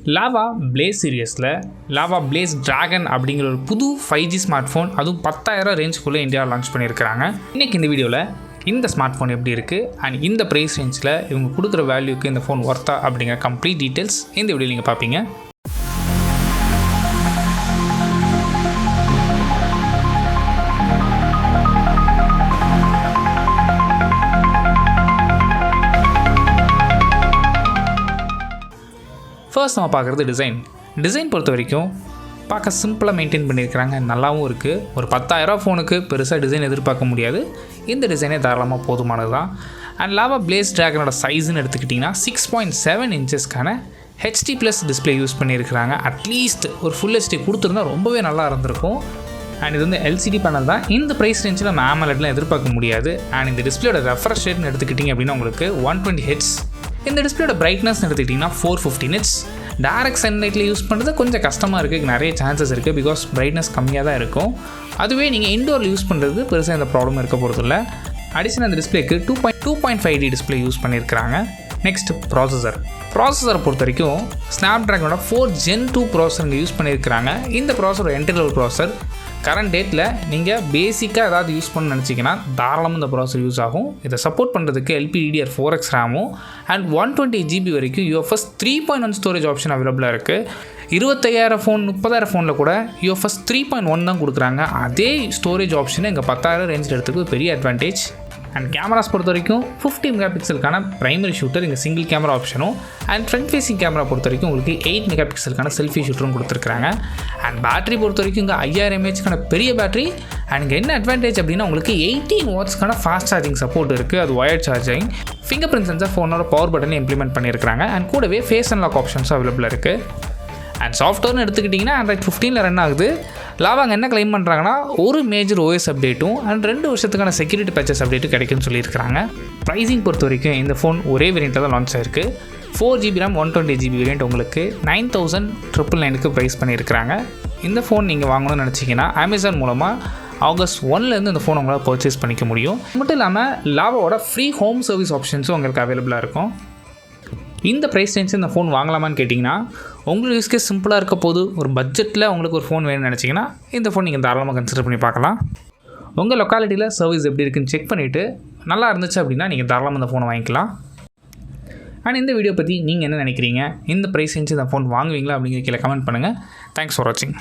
Lava Blaze சீரியஸில் Lava Blaze Dragon அப்படிங்கிற ஒரு புது 5G ஸ்மார்ட் ஃபோன், அதுவும் 10,000 ரேஞ்சுக்குள்ளே இந்தியாவில் லான்ச் பண்ணியிருக்கிறாங்க. இன்றைக்கி இந்த வீடியோவில் இந்த ஸ்மார்ட் ஃபோன் எப்படி இருக்குது அண்ட் இந்த ப்ரைஸ் ரேஞ்சில் இவங்க கொடுக்குற வேல்யூக்கு இந்த ஃபோன் ஒர்த்தா அப்படிங்கிற கம்ப்ளீட் டீட்டெயில்ஸ் இந்த வீடியோ நீங்கள் பார்ப்பீங்க. ஃபர்ஸ்ட் நம்ம பார்க்குறது டிசைன் பொறுத்த வரைக்கும் பார்க்க சிம்பிளாக மெயின்டைன் பண்ணியிருக்கிறாங்க, நல்லாவும் இருக்குது. ஒரு 10,000 ஃபோனுக்கு பெருசாக டிசைன் எதிர்பார்க்க முடியாது. இந்த டிசைனே தாராளமாக போதுமானது தான். அண்ட் லாவா பிளேஸ் டிராகனோட சைஸ்ன்னு எடுத்துக்கிட்டிங்கன்னா 6.7 இன்ச்சஸ்க்கான HD+ டிஸ்பிளே யூஸ் பண்ணியிருக்கிறாங்க. அட்லீஸ்ட் ஒரு ஃபுல் HD கொடுத்துருந்தா ரொம்பவே நல்லா இருந்திருக்கும். அண்ட் இது வந்து LCD பேனல் தான். இந்த ப்ரைஸ் ரேஞ்சில் நம்ம AMOLEDலாம் எதிர்பார்க்க முடியாது. அண்ட் இந்த டிஸ்பிளேயோட ரெஃப்ரெஷ் ரேட்னு எடுத்துக்கிட்டிங்க அப்படின்னா உங்களுக்கு 120 Hz. இந்த டிஸ்பிளேயோட பிரைட்னஸ் எடுத்துக்கிட்டிங்கன்னா 450 nits. டைரக்ட் சன்லைட்டில் யூஸ் பண்ணுறது கொஞ்சம் கஷ்டமாக இருக்குது, நிறைய சான்சஸ் இருக்குது. பிகாஸ் பிரைட்னஸ் கம்மியாக தான் இருக்கும். அதுவே நீங்கள் இன்டோரில் யூஸ் பண்ணுறது பெருசாக இந்த ப்ராப்ளம் இருக்க போகிறதில்ல. அடிஷனல் அந்த டிஸ்பிளேக்கு 2.5D டிஸ்பிளே யூஸ் பண்ணியிருக்கிறாங்க. நெக்ஸ்ட் ப்ராசஸரை பொறுத்த வரைக்கும் ஸ்னாப்ட்ராகனோட 4 Gen 2 ப்ராசஸர் யூஸ் பண்ணியிருக்கிறாங்க. இந்த processor entry level processor. Current டேட்டில் நீங்கள் பேசிக்காக ஏதாவது யூஸ் பண்ண நினச்சிங்கன்னா தாராளமாக இந்த ப்ராசஸர் யூஸ் ஆகும். இதை சப்போர்ட் பண்ணுறதுக்கு LPDDR4X ரேமும் அண்ட் 120 GB வரைக்கும் UFS 3.1 ஸ்டோரேஜ் ஆப்ஷன் அவைலபிளாக இருக்குது. 25,000 ஃபோன் 30,000 ஃபோனில் கூட UFS 3.1 தான் கொடுக்குறாங்க. அதே ஸ்டோரேஜ் ஆப்ஷனை இங்கே 10,000 ரேஞ்சில் எடுத்துக்கு பெரிய அட்வான்டேஜ். அண்ட் கேமராஸ் பொறுத்த வரைக்கும் 50 மெகாபிக்சலுக்கான ப்ரைமரி ஷூட்டர், இங்கே சிங்கிள் கேமரா ஆப்ஷனும். அண்ட் ஃப்ரண்ட் ஃபேஸிங் கேமரா பொறுத்த வரைக்கும் உங்களுக்கு 8 மெகாபிக்சலுக்கான செல்ஃபி ஷூட்டரும் கொடுத்துருக்காங்க. அண்ட் பேட்டரி பொறுத்த வரைக்கும் இங்கே 5000 mAhக்கான பெரிய பேட்டரி. அண்ட் இங்கே என்ன அட்வான்டேஜ் அப்படின்னா உங்களுக்கு 18 wattsக்கான ஃபாஸ்ட் சார்ஜிங் சப்போர்ட் இருக்குது. அது wired charging. Finger print sensor ஃபோனோட பவர் பட்டனை இம்ப்ளிமெண்ட் பண்ணியிருக்காங்க. அண்ட் கூடவே ஃபேஸ் அன்லாக் ஆப்ஷன்ஸும் அவைலபிளாக இருக்குது. அண்ட் சாஃப்ட்வேர்னு எடுத்துக்கிட்டிங்கன்னா Android 15 ரன் ஆகுது. லாவாங்க என்ன கிளைம் பண்ணுறாங்கன்னா ஒரு மேஜர் OS அப்டேட்டும் அண்ட் 2 வருஷத்துக்கான செக்யூரிட்டி பேச்சஸ் அப்டேட்டும் கிடைக்குன்னு சொல்லியிருக்காங்க. ப்ரைஸிங் பொறுத்த வரைக்கும் இந்த ஃபோன் ஒரே வேரியண்ட்டில் தான் லான்ச் ஆயிருக்கு. 4GB RAM 120 GB வேரியண்ட் உங்களுக்கு 9,999க்கு ப்ரைஸ் பண்ணியிருக்கிறாங்க. இந்த ஃபோன் நீங்கள் வாங்கணும்னு நினச்சிங்கன்னா அமேசான் மூலமாக ஆகஸ்ட் 1லேருந்து இந்த ஃபோன் உங்களால் பர்ச்சேஸ் பண்ணிக்க முடியும். மட்டும் இல்லாமல் லாவாவோட ஃப்ரீ ஹோம் சர்வீஸ் ஆப்ஷன்ஸும் உங்களுக்கு அவைலபிளாக இருக்கும். இந்த ப்ரைஸ் ரேஞ்சில் இந்த ஃபோன் வாங்கலாமான்னு கேட்டிங்கன்னா உங்களுக்கு யூஸ்கே சிம்பிளாக இருக்க போது. ஒரு பட்ஜெட்டில் உங்களுக்கு ஒரு ஃபோன் வேணும்னு நினச்சிங்கன்னா இந்த ஃபோன் நீங்கள் தாராளமாக கன்சிடர் பண்ணி பார்க்கலாம். உங்கள் லொக்காலிட்டியில் சர்வீஸ் எப்படி இருக்குன்னு செக் பண்ணிவிட்டு நல்லா இருந்துச்சு அப்படின்னா நீங்கள் தாராளமாக இந்த ஃபோனை வாங்கிக்கலாம். அண்ட் இந்த வீடியோ பற்றி நீங்கள் என்ன நினைக்கிறீங்க? இந்த ப்ரைஸ் ரேஞ்சில் இந்த ஃபோன் வாங்குவீங்களா அப்படிங்கிற கீழே கமெண்ட் பண்ணுங்கள். தேங்க்ஸ் ஃபார் வாட்சிங்.